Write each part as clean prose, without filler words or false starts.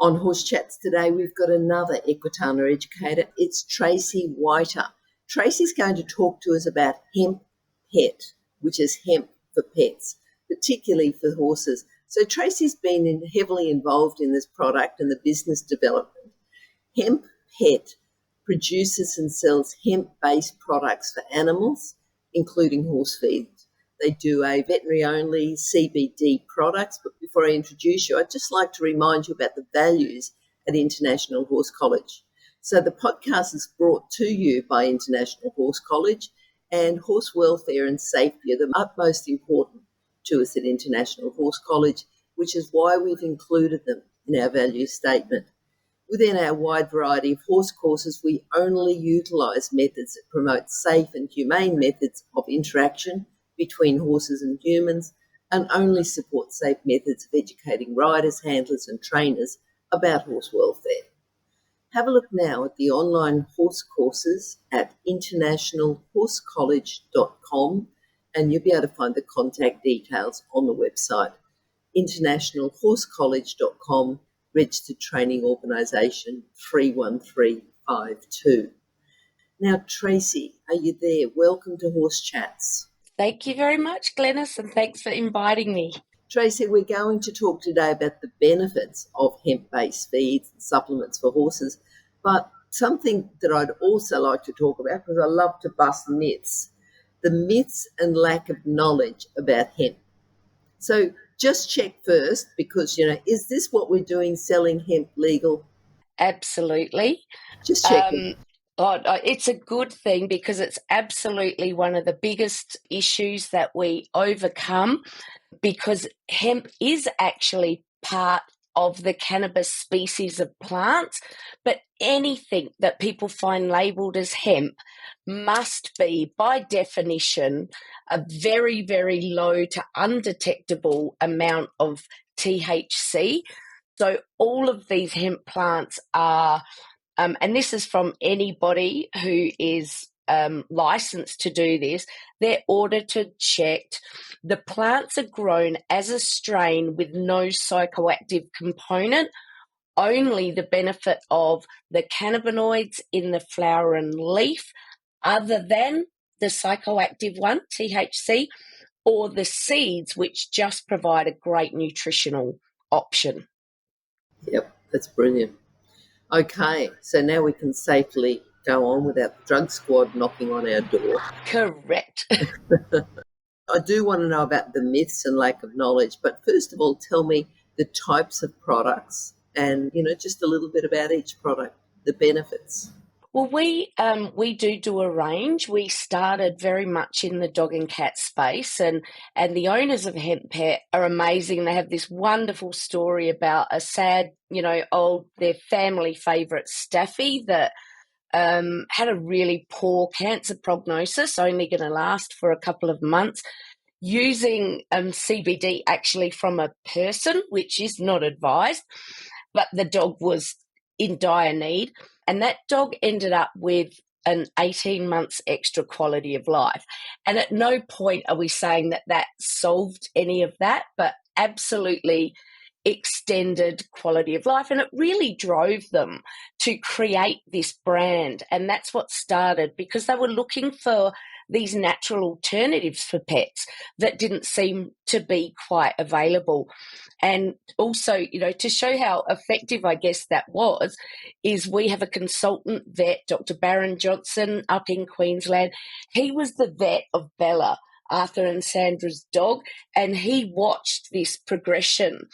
On Horse Chats today, we've got another equitana educator. It's Tracy Whiter. Tracy's going to talk to us about Hemp Pet, which is hemp for pets, particularly for horses. So Tracy's been heavily involved in this product and the business development. Hemp Pet produces and sells hemp-based products for animals, including horse feed. They do a veterinary-only CBD products. But before I introduce you, I'd just like to remind you about the values at International Horse College. So the podcast is brought to you by International Horse College, and horse welfare and safety are the utmost important to us at International Horse College, which is why we've included them in our value statement. Within our wide variety of horse courses, we only utilise methods that promote safe and humane methods of interaction between horses and humans, and only support safe methods of educating riders, handlers and trainers about horse welfare. Have a look now at the online horse courses at internationalhorsecollege.com, and you'll be able to find the contact details on the website. internationalhorsecollege.com, registered training organisation 31352. Now, Tracy, are you there? Welcome to Horse Chats. Thank you very much, Glenys, and thanks for inviting me. Tracy, we're going to talk today about the benefits of hemp-based feeds and supplements for horses, but something that I'd also like to talk about, because I love to bust myths, the myths and lack of knowledge about hemp. So just check first, because, is this what we're doing, selling hemp legal? Absolutely. Just checking. It's a good thing, because it's absolutely one of the biggest issues that we overcome, because hemp is actually part of the cannabis species of plants, but anything that people find labelled as hemp must be, by definition, a very, very low to undetectable amount of THC. So all of these hemp plants are and this is from anybody who is licensed to do this. They're audited, checked. The plants are grown as a strain with no psychoactive component, only the benefit of the cannabinoids in the flower and leaf, other than the psychoactive one, THC, or the seeds, which just provide a great nutritional option. Yep, that's brilliant. Okay, so now we can safely go on without the drug squad knocking on our door. Correct. I do want to know about the myths and lack of knowledge, but first of all, tell me the types of products and, just a little bit about each product, the benefits. Well, we do a range. We started very much in the dog and cat space, and the owners of Hemp Pet are amazing. They have this wonderful story about a sad, their family favourite Staffy that had a really poor cancer prognosis, only going to last for a couple of months, using CBD actually from a person, which is not advised, but the dog was in dire need. And that dog ended up with an 18 months extra quality of life. And at no point are we saying that solved any of that, but absolutely extended quality of life. And it really drove them to create this brand. And that's what started, because they were looking for these natural alternatives for pets that didn't seem to be quite available. And also, to show how effective, I guess, that was, is we have a consultant vet, Dr. Baron Johnson, up in Queensland. He was the vet of Bella, Arthur and Sandra's dog, and he watched this progression.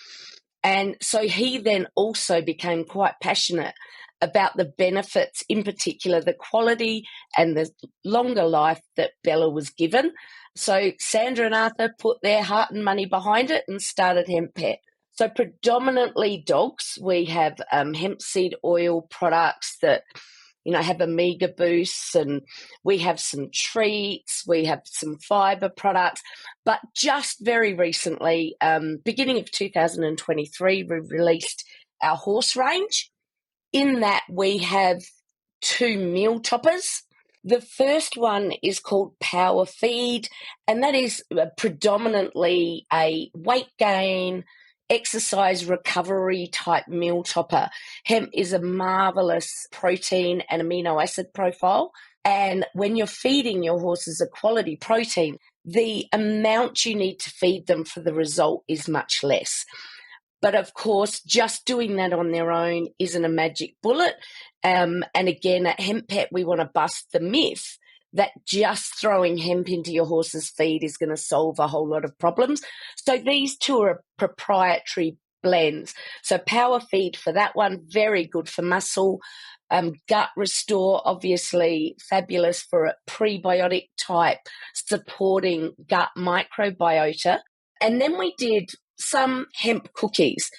And so he then also became quite passionate about the benefits, in particular the quality and the longer life that Bella was given. So Sandra and Arthur put their heart and money behind it and started Hemp Pet. So predominantly dogs. We have hemp seed oil products that have omega boosts, and we have some treats, we have some fiber products. But just very recently, beginning of 2023, we released our horse range. In that, we have 2 meal toppers. The first one is called Power Feed, and that is predominantly a weight gain, exercise recovery type meal topper. Hemp is a marvelous protein and amino acid profile. And when you're feeding your horses a quality protein, the amount you need to feed them for the result is much less. But of course, just doing that on their own isn't a magic bullet. And again, at Hemp Pet, we want to bust the myth that just throwing hemp into your horse's feed is going to solve a whole lot of problems. So these two are proprietary blends. So Power Feed for that one, very good for muscle. Gut Restore, obviously fabulous for a prebiotic type, supporting gut microbiota. And then we did some hemp cookies.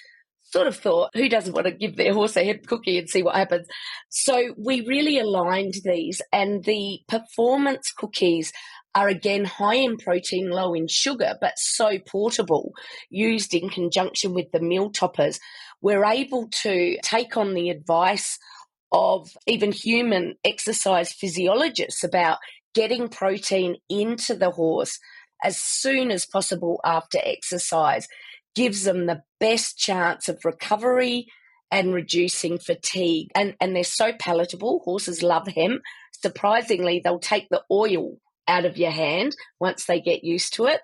Sort of thought, who doesn't want to give their horse a hemp cookie and see what happens? So we really aligned these, and the performance cookies are again high in protein, low in sugar, but so portable, used in conjunction with the meal toppers. We're able to take on the advice of even human exercise physiologists about getting protein into the horse as soon as possible after exercise. Gives them the best chance of recovery and reducing fatigue. And they're so palatable. Horses love hemp. Surprisingly, they'll take the oil out of your hand once they get used to it.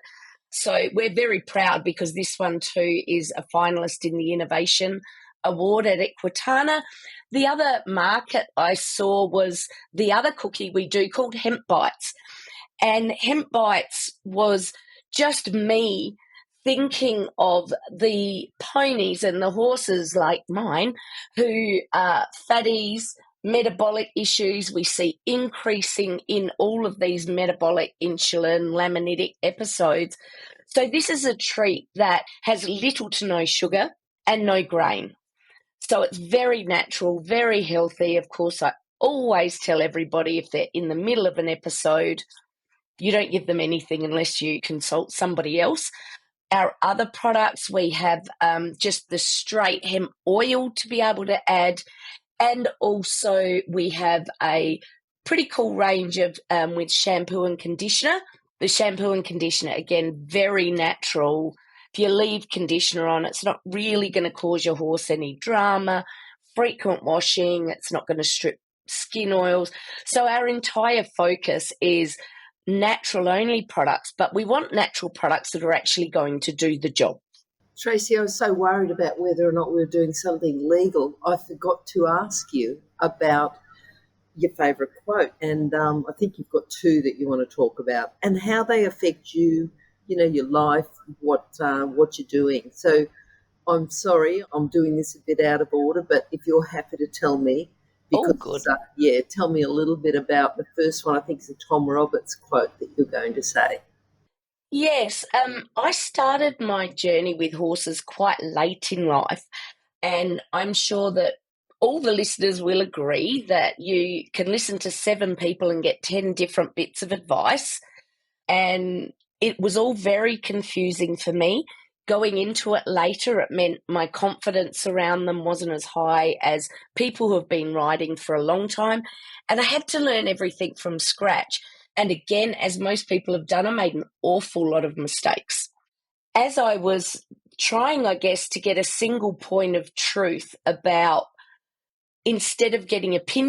So we're very proud because this one too is a finalist in the Innovation Award at Equitana. The other market I saw was the other cookie we do called Hemp Bites. And Hemp Bites was just me thinking of the ponies and the horses like mine who are fatties, metabolic issues. We see increasing in all of these metabolic insulin laminitic episodes. So this is a treat that has little to no sugar and no grain. So it's very natural, very healthy. Of course, I always tell everybody if they're in the middle of an episode, you don't give them anything unless you consult somebody else. Our other products, we have just the straight hemp oil to be able to add. And also we have a pretty cool range of with shampoo and conditioner. The shampoo and conditioner, again, very natural. If you leave conditioner on, it's not really going to cause your horse any drama. Frequent washing, it's not going to strip skin oils. So our entire focus is natural only products, but we want natural products that are actually going to do the job. Tracy, I was so worried about whether or not we were doing something legal. I forgot to ask you about your favourite quote, and I think you've got two that you want to talk about and how they affect you, your life, what you're doing. So I'm sorry, I'm doing this a bit out of order, but if you're happy to tell me, Oh, because good. tell me a little bit about the first one. I think it's a Tom Roberts quote that you're going to say. Yes, I started my journey with horses quite late in life, and I'm sure that all the listeners will agree that you can listen to 7 people and get 10 different bits of advice, and it was all very confusing for me. Going into it later, it meant my confidence around them wasn't as high as people who have been riding for a long time, and I had to learn everything from scratch. And again, as most people have done, I made an awful lot of mistakes. As I was trying, I guess, to get a single point of truth about, instead of getting opinions